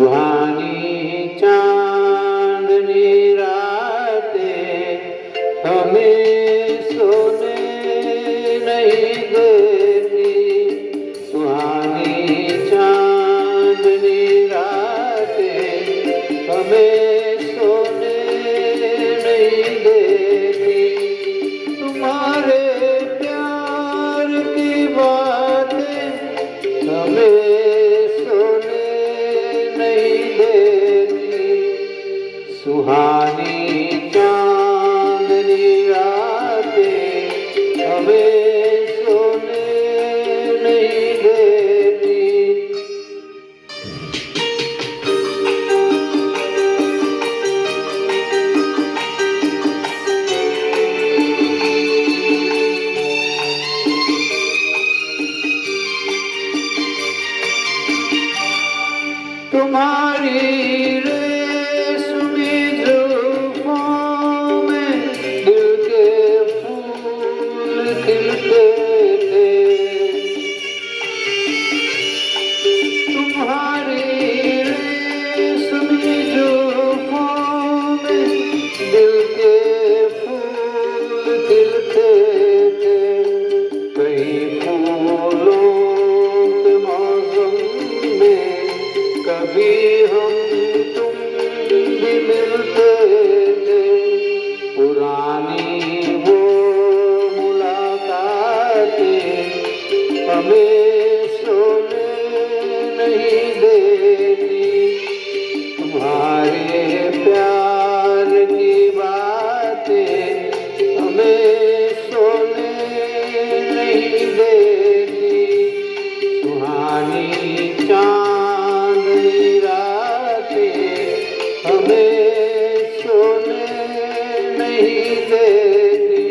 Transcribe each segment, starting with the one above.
सुहानी चांदनी रातें हमें सोने नहीं देती। सुहानी चांदनी रातें हमें सोने नहीं देती। तुम्हारे प्यार की बातें हमें सोने नहीं देती। सुहानी चांदनी रातें हमें सोने नहीं देती। तुम्हारी रेशमी जुल्फों में दिल के फूल खिलते थे। तुम्हारी रेशमी जुल्फों में दिल के फूल खिलते थे। कई फूलों के मौसम में कभी हम तुम भी मिलते थे। पुरानी वो मुलाकातें हमें सोने नहीं देती। तुम्हारे प्यार की बातें हमें सोने नहीं देती। सुहानी चांदनी रातें हमें सोने नहीं देती।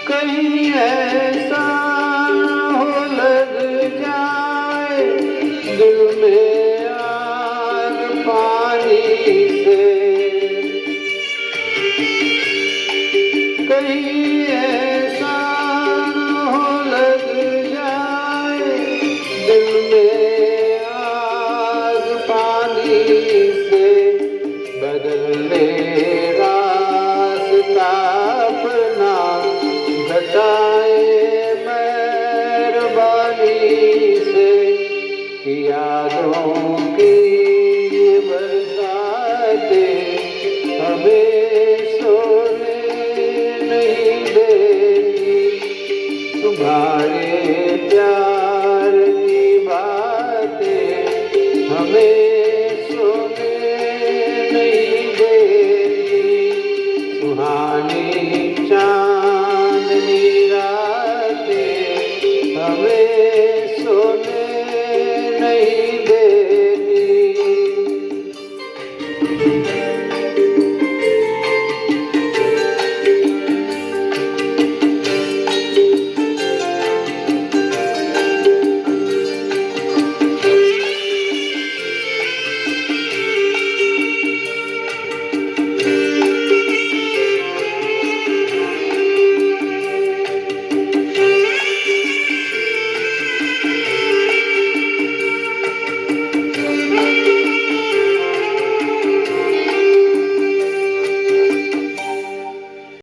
कहीं ऐसा हो लग जाए दिल में आग पानी से। कहीं ऐसा हो लग जाए दिल में आग पानी से। बदल ले रास्ता अपना घटाए मेहरबानी से। यादों की ये बरसातें हमें सोने नहीं देती। तुम्हारे प्यार